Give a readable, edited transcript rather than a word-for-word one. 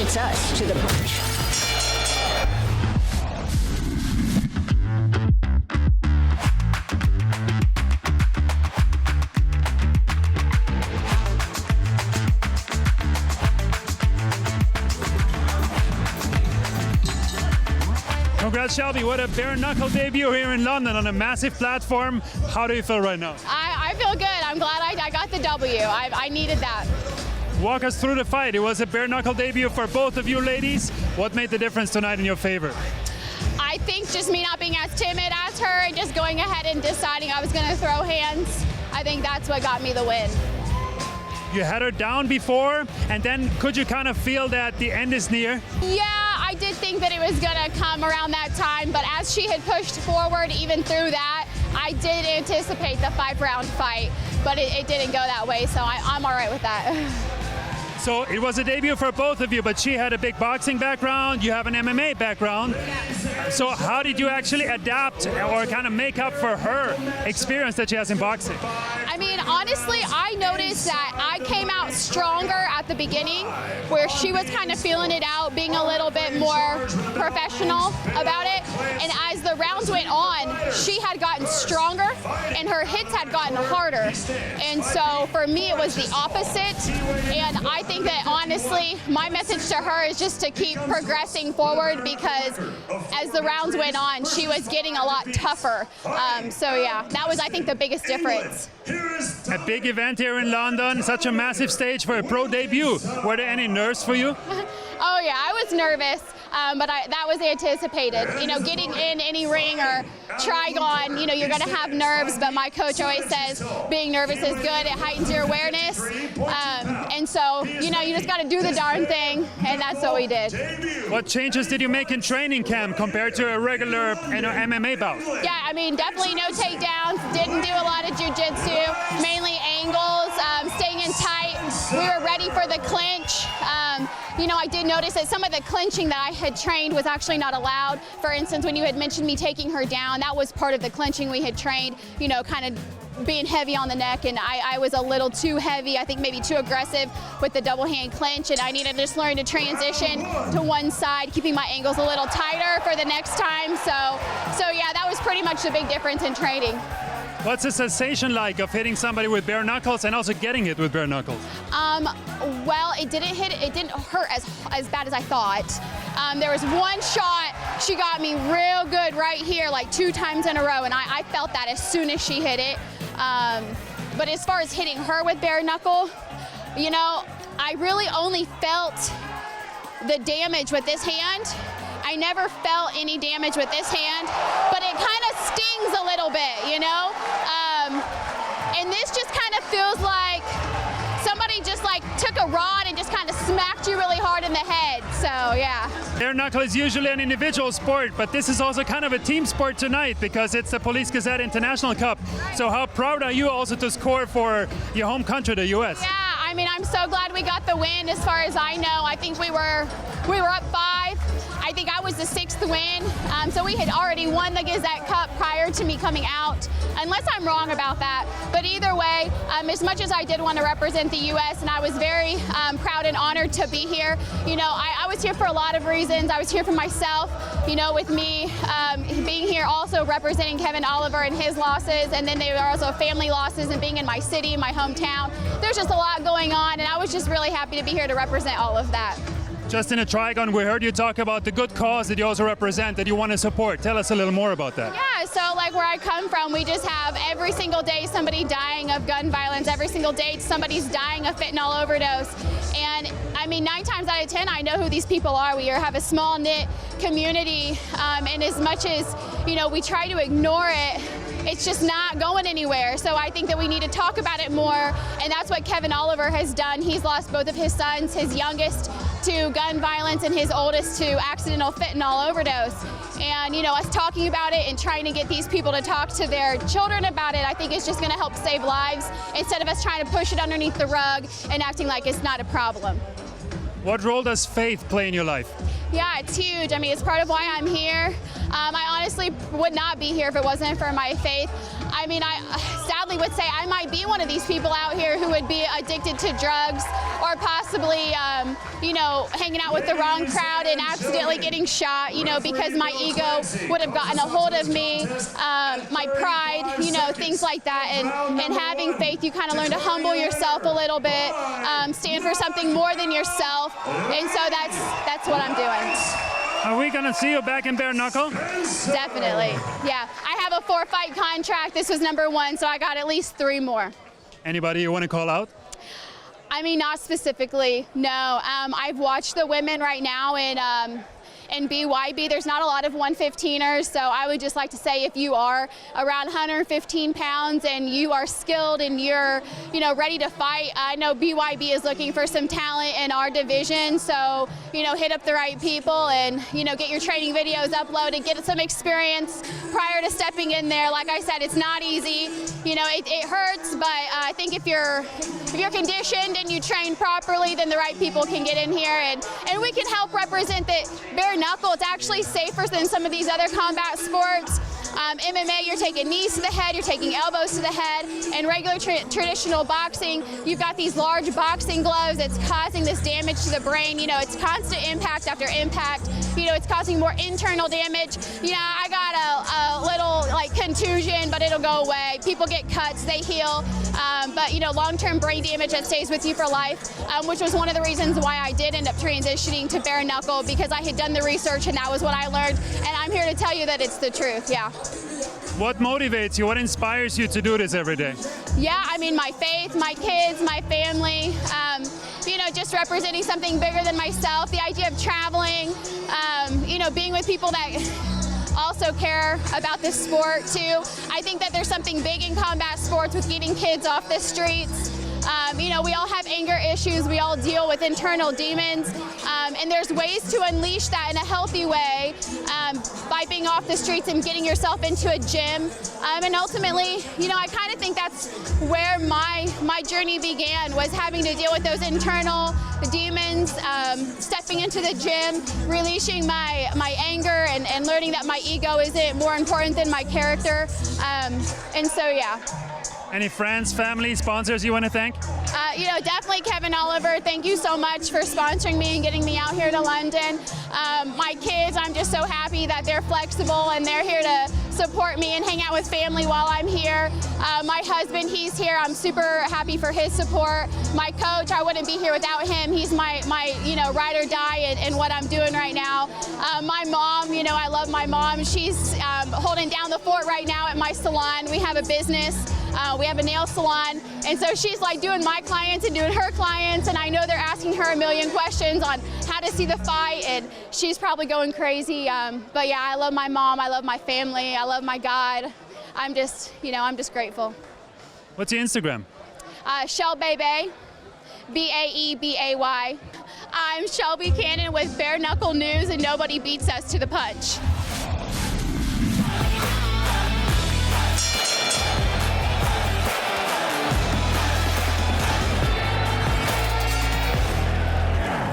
beats us to the punch. Congrats, Shelby. What a bare-knuckle debut here in London on a massive platform. How do you feel right now? I feel good. I'm glad I got the W. I needed that. Walk us through the fight. It was a bare-knuckle debut for both of you ladies. What made the difference tonight in your favor? I think just me not being as timid as her and just going ahead and deciding I was going to throw hands. I think that's what got me the win. You had her down before, and then could you kind of feel that the end is near? Yeah, I did think that it was going to come around that time, but as she had pushed forward even through that, I did anticipate the 5-round fight, but it didn't go that way, so I'm all right with that. So it was a debut for both of you, but she had a big boxing background, you have an MMA background. So how did you actually adapt or kind of make up for her experience that she has in boxing? I mean, honestly, I noticed that I came out stronger at the beginning, where she was kind of feeling it out, being a little bit more professional about it. And as the rounds went on, she had gotten stronger and her hits had gotten harder. And so for me, it was the opposite. And I think that honestly, my message to her is just to keep progressing forward, because as the rounds went on, she was getting a lot tougher. So yeah, that was, I think, the biggest difference. A big event here in London, such a massive stage for a pro debut. Were there any nerves for you? Oh yeah, I was nervous, but that was anticipated. You know, getting in any ring or Trigon, you know, you're gonna have nerves, but my coach always says being nervous is good, it heightens your awareness. And so, you know, you just gotta do the darn thing, and that's what we did. What changes did you make in training camp compared to a regular MMA bout? Yeah, I mean, definitely no takedowns, didn't do a lot of jiu-jitsu, mainly angles, staying in tight. We were ready for the clinch. You know, I did notice that some of the clinching that I had trained was actually not allowed. For instance, when you had mentioned me taking her down, that was part of the clinching we had trained, you know, kind of being heavy on the neck, and I was a little too heavy, I think maybe too aggressive with the double hand clinch, and I needed to just learn to transition to one side, keeping my angles a little tighter for the next time. So yeah, that was pretty much the big difference in training. What's the sensation like of hitting somebody with bare knuckles and also getting hit with bare knuckles? Well, it didn't hurt as bad as I thought. There was one shot, she got me real good right here, like 2 times in a row, and I felt that as soon as she hit it. But as far as hitting her with bare knuckle, you know, I really only felt the damage with this hand. I never felt any damage with this hand, but it kind of stings a little bit, you know? And this just kind of feels like somebody just like took a rod and just kind of smacked you really hard in the head, so yeah. Bare knuckle is usually an individual sport, but this is also kind of a team sport tonight because it's the Police Gazette International Cup. So how proud are you also to score for your home country, the US? Yeah, I mean, I'm so glad we got the win. As far as I know, I think we were up 5. I think I was the 6th win, so we had already won the Gazette Cup prior to me coming out, unless I'm wrong about that. But either way, as much as I did want to represent the U.S., and I was very proud and honored to be here, you know, I was here for a lot of reasons. I was here for myself, you know, with me being here also representing Kevin Oliver and his losses, and then there were also family losses and being in my city, my hometown. There's just a lot going on, and I was just really happy to be here to represent all of that. Just in a Trigon, we heard you talk about the good cause that you also represent, that you want to support. Tell us a little more about that. Yeah, so like where I come from, we just have every single day somebody dying of gun violence. Every single day somebody's dying of fentanyl overdose. And I mean, 9 times out of 10, I know who these people are. We have a small knit community, and as much as, you know, we try to ignore it, it's just not going anywhere. So I think that we need to talk about it more, and that's what Kevin Oliver has done. He's lost both of his sons, his youngest to gun violence and his oldest to accidental fentanyl overdose. And, you know, us talking about it and trying to get these people to talk to their children about it, I think it's just going to help save lives instead of us trying to push it underneath the rug and acting like it's not a problem. What role does faith play in your life? Yeah, it's huge. I mean, it's part of why I'm here. I honestly would not be here if it wasn't for my faith. I mean, I sadly would say I might be one of these people out here who would be addicted to drugs or possibly, you know, hanging out with the wrong crowd and accidentally getting shot, you know, because my ego would have gotten a hold of me, my pride, you know, things like that. And having faith, you kind of learn to humble yourself a little bit, stand for something more than yourself. And so that's what I'm doing. Are we gonna see you back in bare knuckle? Definitely, yeah. I have a 4-fight contract. This was number 1, so I got at least 3 more. Anybody you want to call out? I mean, not specifically, no. I've watched the women right now in BYB. There's not a lot of 115ers, so I would just like to say if you are around 115 pounds and you are skilled and you're, you know, ready to fight, I know BYB is looking for some talent in our division, so, you know, hit up the right people and, you know, get your training videos uploaded, get some experience prior to stepping in there. Like I said, it's not easy. You know, it hurts, but I think if you're conditioned and you train properly, then the right people can get in here and we can help represent that bare-knuckle. It's actually safer than some of these other combat sports. MMA, you're taking knees to the head, you're taking elbows to the head. In regular traditional boxing, you've got these large boxing gloves that's causing this damage to the brain. You know, it's constant impact after impact. You know, it's causing more internal damage. You know, I got a little like contusion, but it'll go away. People get cuts, they heal. But you know, long-term brain damage that stays with you for life, which was one of the reasons why I did end up transitioning to bare knuckle, because I had done the research and that was what I learned. And I'm here to tell you that it's the truth, yeah. What motivates you? What inspires you to do this every day? Yeah, I mean, my faith, my kids, my family, you know, just representing something bigger than myself, the idea of traveling, you know, being with people that also care about this sport too. I think that there's something big in combat sports with getting kids off the streets. You know, we all have anger issues, we all deal with internal demons, and there's ways to unleash that in a healthy way by being off the streets and getting yourself into a gym. And ultimately, you know, I kind of think that's where my journey began, was having to deal with those internal demons, stepping into the gym, releasing my anger and learning that my ego isn't more important than my character. And so, yeah. Any friends, family, sponsors you want to thank? You know, definitely Kevin Oliver. Thank you so much for sponsoring me and getting me out here to London. My kids, I'm just so happy that they're flexible and they're here to support me and hang out with family while I'm here. My husband, he's here. I'm super happy for his support. My coach, I wouldn't be here without him. He's my you know, ride or die in what I'm doing right now. My mom, you know, I love my mom. She's holding down the fort right now at my salon. We have a business. We have a nail salon, and so she's like doing my clients and doing her clients, and I know they're asking her a million questions on how to see the fight, and she's probably going crazy. But yeah, I love my mom, I love my family, I love my God. I'm just, you know, I'm just grateful. What's your Instagram? Shelby, B-A-E-B-A-Y. I'm Shelby Cannon with Bare Knuckle News, and nobody beats us to the punch.